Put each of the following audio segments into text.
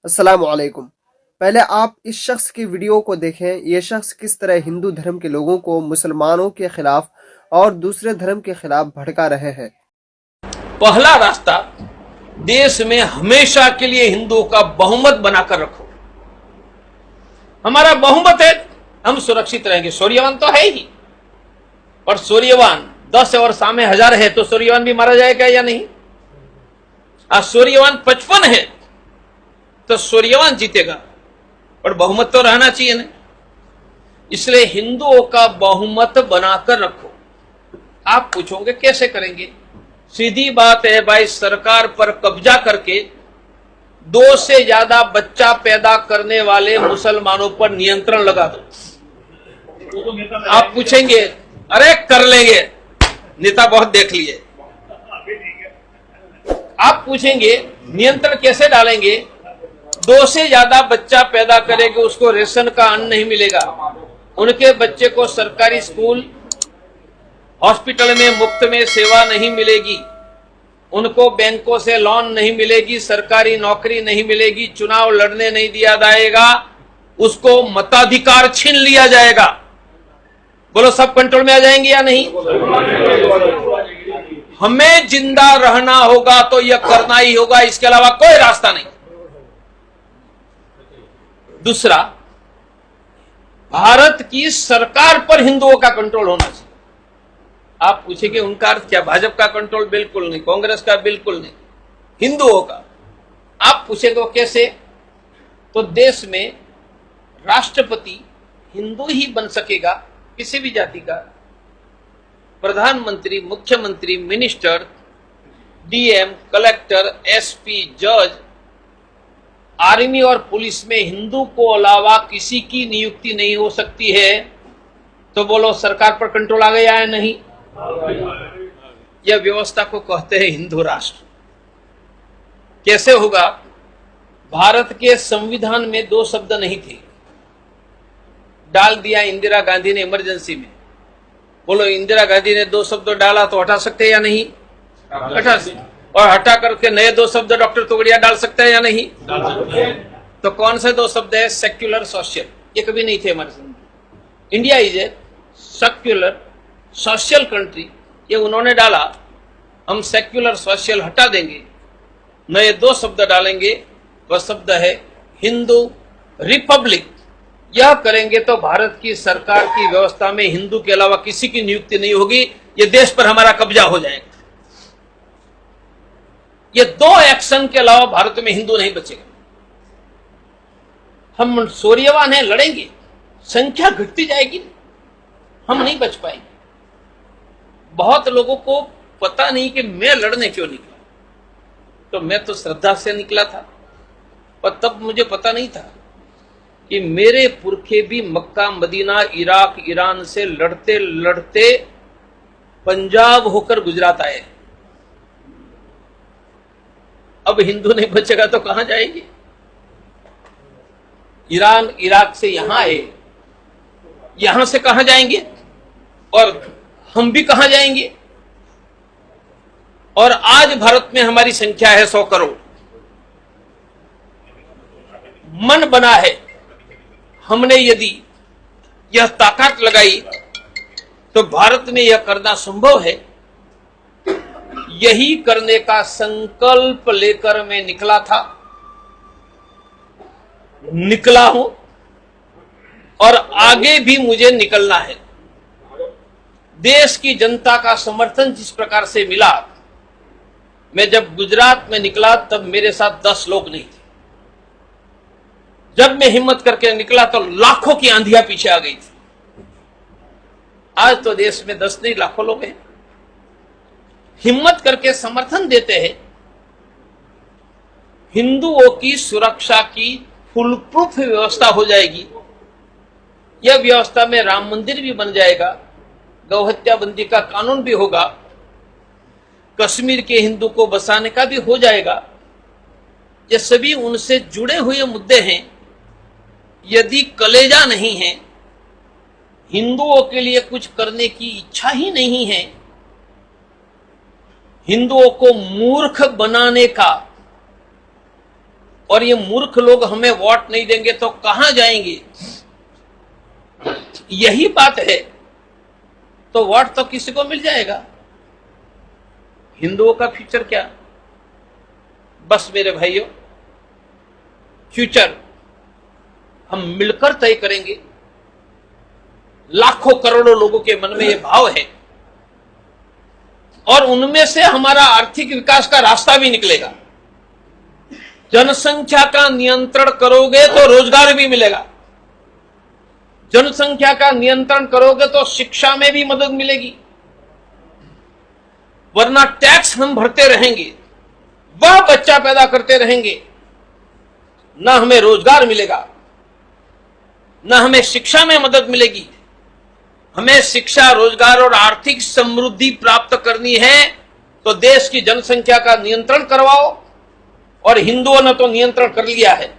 अस्सलाम वालेकुम। पहले आप इस शख्स की वीडियो को देखें। ये शख्स किस तरह हिंदू धर्म के लोगों को मुसलमानों के खिलाफ और दूसरे धर्म के खिलाफ भड़का रहे हैं। पहला रास्ता, देश में हमेशा के लिए हिंदुओं का बहुमत बनाकर रखो। हमारा बहुमत है, हम सुरक्षित रहेंगे। सूर्यवान तो है ही, और सूर्यवान 10 और सामने 1000 है, तो सूर्यवान भी मारा जाएगा या नहीं? आज सूर्यवान 55 है तो सूर्यवान जीतेगा, और बहुमत तो रहना चाहिए ना। इसलिए हिंदुओं का बहुमत बनाकर रखो। आप पूछोगे कैसे करेंगे? सीधी बात है भाई, सरकार पर कब्जा करके 2 से ज्यादा बच्चा पैदा करने वाले मुसलमानों पर नियंत्रण लगा दो। आप पूछेंगे अरे कर लेंगे, नेता बहुत देख लिए। आप पूछेंगे नियंत्रण कैसे डालेंगे? 2 से ज्यादा बच्चा पैदा करेंगे, उसको रेशन का अन्न नहीं मिलेगा, उनके बच्चे को सरकारी स्कूल हॉस्पिटल में मुफ्त में सेवा नहीं मिलेगी, उनको बैंकों से लोन नहीं मिलेगी, सरकारी नौकरी नहीं मिलेगी, चुनाव लड़ने नहीं दिया जाएगा, उसको मताधिकार छीन लिया जाएगा। बोलो सब कंट्रोल में आ जाएंगे या नहीं? हमें जिंदा रहना होगा तो यह करना ही होगा, इसके अलावा कोई रास्ता नहीं। दूसरा, भारत की सरकार पर हिंदुओं का कंट्रोल होना चाहिए। आप पूछेंगे उनका अर्थ क्या? भाजपा का कंट्रोल? बिल्कुल नहीं। कांग्रेस का? बिल्कुल नहीं। हिंदुओं का। आप पूछेंगे कैसे? तो देश में राष्ट्रपति हिंदू ही बन सकेगा, किसी भी जाति का। प्रधानमंत्री, मुख्यमंत्री, मिनिस्टर, डीएम, कलेक्टर, एसपी, जज, आर्मी और पुलिस में हिंदू को अलावा किसी की नियुक्ति नहीं हो सकती है। तो बोलो सरकार पर कंट्रोल आ गया है? नहीं। यह व्यवस्था को कहते हैं हिंदू राष्ट्र। कैसे होगा? भारत के संविधान में 2 शब्द नहीं थे, डाल दिया इंदिरा गांधी ने इमरजेंसी में। बोलो इंदिरा गांधी ने 2 शब्द डाला तो हटा सकते हैं या नहीं? हटा सकते। और हटा करके नए 2 शब्द डॉक्टर तोगड़िया डाल सकते हैं या नहीं? तो कौन से 2 शब्द है? Secular, social. ये कभी नहीं थे हमारे संविधान। India is a secular social country, ये उन्होंने डाला। हम सेक्युलर सोशल हटा देंगे, नए 2 शब्द डालेंगे। वह शब्द है हिंदू रिपब्लिक। यह करेंगे तो भारत की सरकार की व्यवस्था में हिंदू के अलावा किसी की नियुक्ति नहीं होगी। यह देश पर हमारा कब्जा हो जाएगा। ये 2 एक्शन के अलावा भारत में हिंदू नहीं बचेगा। हम सूर्यवान हैं, लड़ेंगे, संख्या घटती जाएगी, हम नहीं बच पाएंगे। बहुत लोगों को पता नहीं कि मैं लड़ने क्यों निकला। तो मैं तो श्रद्धा से निकला था, और तब मुझे पता नहीं था कि मेरे पुरखे भी मक्का, मदीना, इराक, ईरान से लड़ते लड़ते पंजाब होकर गुजरात आए। अब हिंदू नहीं बचेगा तो कहां जाएंगे? ईरान, इराक से यहां आए, यहां से कहां जाएंगे? और हम भी कहां जाएंगे? और आज भारत में हमारी संख्या है 100 करोड़। मन बना है, हमने यदि यह ताकत लगाई तो भारत में यह करना संभव है। यही करने का संकल्प लेकर मैं निकला था, निकला हूं, और आगे भी मुझे निकलना है। देश की जनता का समर्थन जिस प्रकार से मिला, मैं जब गुजरात में निकला तब मेरे साथ 10 लोग नहीं थे। जब मैं हिम्मत करके निकला तो लाखों की आंधियां पीछे आ गई थी। आज तो देश में 10 नहीं, लाखों लोग हैं, हिम्मत करके समर्थन देते हैं। हिंदुओं की सुरक्षा की फुल प्रूफ व्यवस्था हो जाएगी। यह व्यवस्था में राम मंदिर भी बन जाएगा, गौहत्या बंदी का कानून भी होगा, कश्मीर के हिंदू को बसाने का भी हो जाएगा। ये सभी उनसे जुड़े हुए मुद्दे हैं। यदि कलेजा नहीं है, हिंदुओं के लिए कुछ करने की इच्छा ही नहीं है, हिंदुओं को मूर्ख बनाने का और ये मूर्ख लोग हमें वोट नहीं देंगे तो कहां जाएंगे, यही बात है, तो वोट तो किसी को मिल जाएगा। हिंदुओं का फ्यूचर क्या? बस मेरे भाइयों, फ्यूचर हम मिलकर तय करेंगे। लाखों करोड़ों लोगों के मन में यह भाव है और उनमें से हमारा आर्थिक विकास का रास्ता भी निकलेगा। जनसंख्या का नियंत्रण करोगे तो रोजगार भी मिलेगा, जनसंख्या का नियंत्रण करोगे तो शिक्षा में भी मदद मिलेगी, वरना टैक्स हम भरते रहेंगे, वह बच्चा पैदा करते रहेंगे, ना हमें रोजगार मिलेगा, ना हमें शिक्षा में मदद मिलेगी। हमें शिक्षा, रोजगार और आर्थिक समृद्धि प्राप्त करनी है तो देश की जनसंख्या का नियंत्रण करवाओ, और हिंदुओं ने तो नियंत्रण कर लिया है,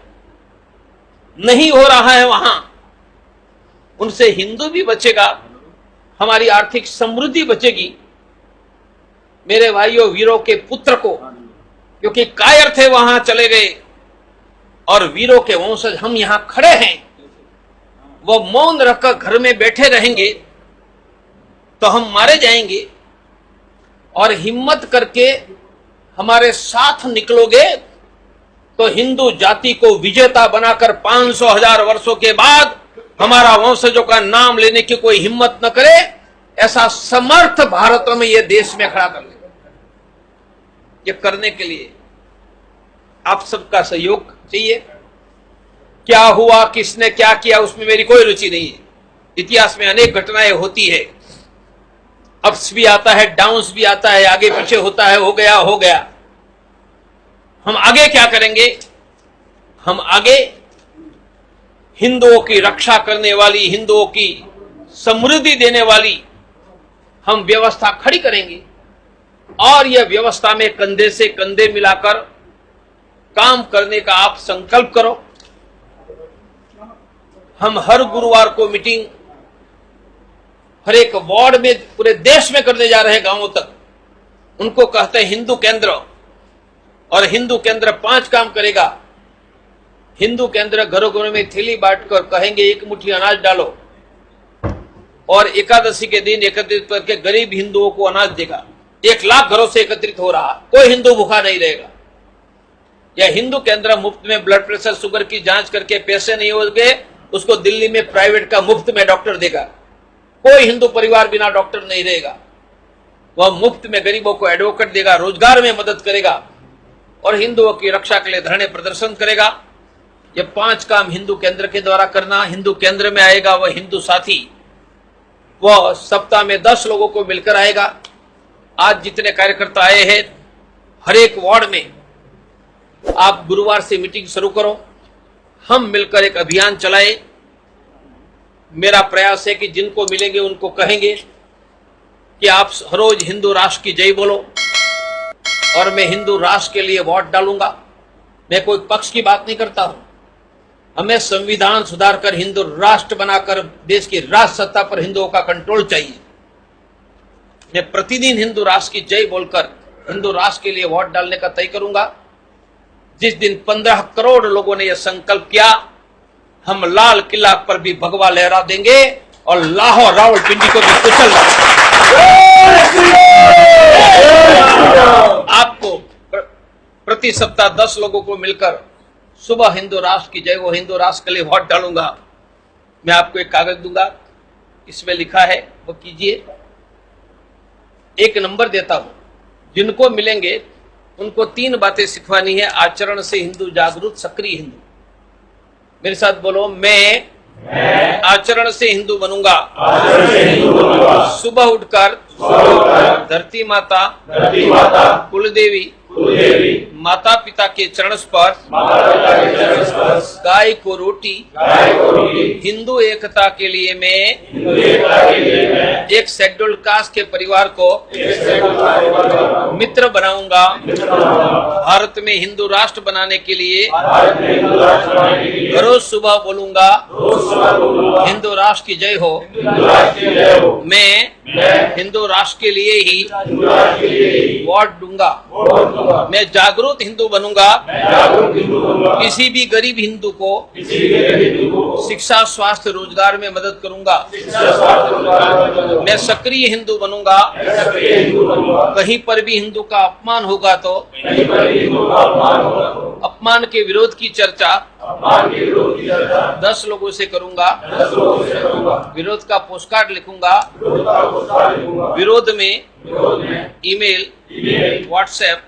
नहीं हो रहा है वहां, उनसे हिंदू भी बचेगा, हमारी आर्थिक समृद्धि बचेगी। मेरे भाइयों, वीरों के पुत्र को, क्योंकि कायर थे वहां चले गए, और वीरों के वंशज हम यहां खड़े हैं, वो मौन रखकर घर में बैठे रहेंगे तो हम मारे जाएंगे, और हिम्मत करके हमारे साथ निकलोगे तो हिंदू जाति को विजेता बनाकर 500,000 वर्षों के बाद हमारा वंशजों का नाम लेने की कोई हिम्मत न करे, ऐसा समर्थ भारत में यह देश में खड़ा कर लेगा। ये करने के लिए आप सबका सहयोग चाहिए। क्या हुआ, किसने क्या किया, उसमें मेरी कोई रुचि नहीं है। इतिहास में अनेक घटनाएं होती है, अप्स भी आता है, डाउन्स भी आता है, आगे पीछे होता है, हो गया हो गया। हम आगे क्या करेंगे? हम आगे हिंदुओं की रक्षा करने वाली, हिंदुओं की समृद्धि देने वाली हम व्यवस्था खड़ी करेंगे, और यह व्यवस्था में कंधे से कंधे मिलाकर काम करने का आप संकल्प करो। हम हर गुरुवार को मीटिंग हर एक वार्ड में, पूरे देश में करने जा रहे हैं, गांवों तक। उनको कहते हैं हिंदू केंद्र, और हिंदू केंद्र 5 काम करेगा। हिंदू केंद्र घरों घरों में थैली बांटकर कहेंगे 1 मुट्ठी अनाज डालो, और एकादशी के दिन एकत्रित करके गरीब हिंदुओं को अनाज देगा। 1 लाख घरों से एकत्रित हो रहा, कोई हिंदू भूखा नहीं रहेगा। यह हिंदू केंद्र मुफ्त में ब्लड प्रेशर, शुगर की जांच करके पैसे नहीं होंगे, उसको दिल्ली में प्राइवेट का मुफ्त में डॉक्टर देगा। कोई हिंदू परिवार बिना डॉक्टर नहीं रहेगा। वह मुफ्त में गरीबों को एडवोकेट देगा, रोजगार में मदद करेगा, और हिंदुओं की रक्षा के लिए धरने प्रदर्शन करेगा। ये 5 काम हिंदू केंद्र के द्वारा करना। हिंदू केंद्र में आएगा वह हिंदू साथी, वह सप्ताह में 10 लोगों को मिलकर आएगा। आज जितने कार्यकर्ता आए हैं, हर एक वार्ड में आप गुरुवार से मीटिंग शुरू करो, हम मिलकर एक अभियान चलाए। मेरा प्रयास है कि जिनको मिलेंगे उनको कहेंगे कि आप हर रोज हिंदू राष्ट्र की जय बोलो, और मैं हिंदू राष्ट्र के लिए वोट डालूंगा। मैं कोई पक्ष की बात नहीं करता हूं। हमें संविधान सुधार कर हिंदू राष्ट्र बनाकर देश की राष्ट्र सत्ता पर हिंदुओं का कंट्रोल चाहिए। मैं प्रतिदिन हिंदू राष्ट्र की जय बोलकर हिंदू राष्ट्र के लिए वोट डालने का तय करूंगा। जिस दिन 15 करोड़ लोगों ने यह संकल्प किया, हम लाल किला पर भी भगवा लहरा देंगे और लाहौर रावलपिंडी को भी कुचल आपको प्रति सप्ताह 10 लोगों को मिलकर सुबह हिंदू राष्ट्र की जय, वो हिंदू राष्ट्र के लिए वोट डालूंगा। मैं आपको एक कागज दूंगा, इसमें लिखा है वो कीजिए। एक नंबर देता हूं, जिनको मिलेंगे उनको 3 बातें सिखवानी है। आचरण से हिंदू जागरूक, सक्रिय हिंदू। मेरे साथ बोलो, मैं आचरण से हिंदू बनूंगा। सुबह उठकर धरती माता, कुलदेवी, माता पिता के चरण स्पर्श, गाय को रोटी, हिंदू एकता के लिए मैं एक शेड्यूल्ड कास्ट के परिवार को मित्र बनाऊंगा। भारत में हिंदू राष्ट्र बनाने के लिए रोज सुबह बोलूंगा, हिंदू राष्ट्र की जय हो। मैं हिंदू राष्ट्र के लिए ही वोट दूंगा। मैं जागरूक हिंदू बनूंगा। किसी भी गरीब हिंदू को शिक्षा, स्वास्थ्य, रोजगार में मदद करूंगा। मैं सक्रिय हिंदू बनूंगा। कहीं पर भी हिंदू का अपमान होगा तो अपमान के विरोध की चर्चा 10 लोगों से करूंगा। विरोध का पोस्टकार्ड लिखूंगा। विरोध में ईमेल, व्हाट्सएप,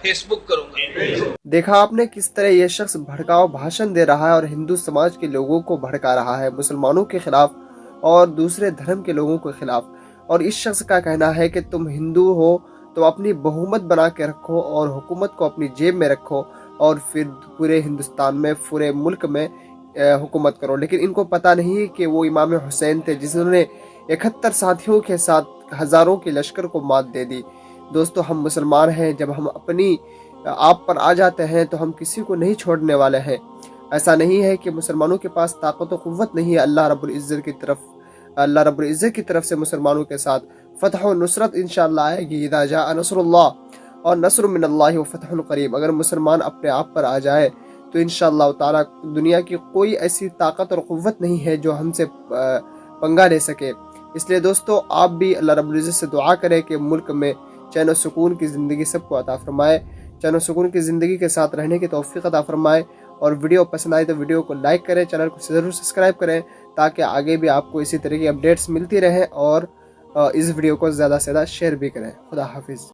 फेसबुक करूंगा। देखा आपने किस तरह यह शख्स भड़काऊ भाषण दे रहा है और हिंदू समाज के लोगों को भड़का रहा है, मुसलमानों के खिलाफ और दूसरे धर्म के लोगों के खिलाफ। और इस शख्स का कहना है कि तुम हिंदू हो तो अपनी बहुमत बना के रखो और हुकूमत को अपनी जेब में रखो और फिर पूरे हिंदुस्तान में, पूरे मुल्क में हुकूमत करो। लेकिन इनको पता नहीं कि वो इमाम हुसैन थे जिन्होंने 71 साथियों के साथ हजारों के लश्कर को मात दे दी। दोस्तों, हम मुसलमान हैं, जब हम अपनी आप पर आ जाते हैं तो हम किसी को नहीं छोड़ने वाले हैं। ऐसा नहीं है कि मुसलमानों के पास ताकत और क़ुव्वत नहीं है। अल्लाह रब्बुल इज़्ज़त की तरफ से मुसलमानों के साथ फतह और नुसरत इंशाअल्लाह आएगी। इज़ा जाअ नस्रुल्लाह और नस्रुम मिनल्लाहि व फतहुन क़रीब। अगर मुसलमान अपने आप पर आ जाए तो इंशाअल्लाह ताला दुनिया की कोई ऐसी ताकत और क़ुव्वत नहीं है जो हमसे पंगा ले सके। इसलिए दोस्तों, आप भी अल्लाह रब्बुल इज़्ज़त से दुआ करें कि मुल्क में चैन और सुकून की ज़िंदगी सबको अता फरमाए, चैन और सुकून की ज़िंदगी के साथ रहने की तौफ़ीक़ अता फरमाए। और वीडियो पसंद आए तो वीडियो को लाइक करें, चैनल को ज़रूर सब्सक्राइब करें ताकि आगे भी आपको इसी तरह की अपडेट्स मिलती रहें। और इस वीडियो को ज़्यादा से ज़्यादा शेयर भी करें। खुदा हाफिज़।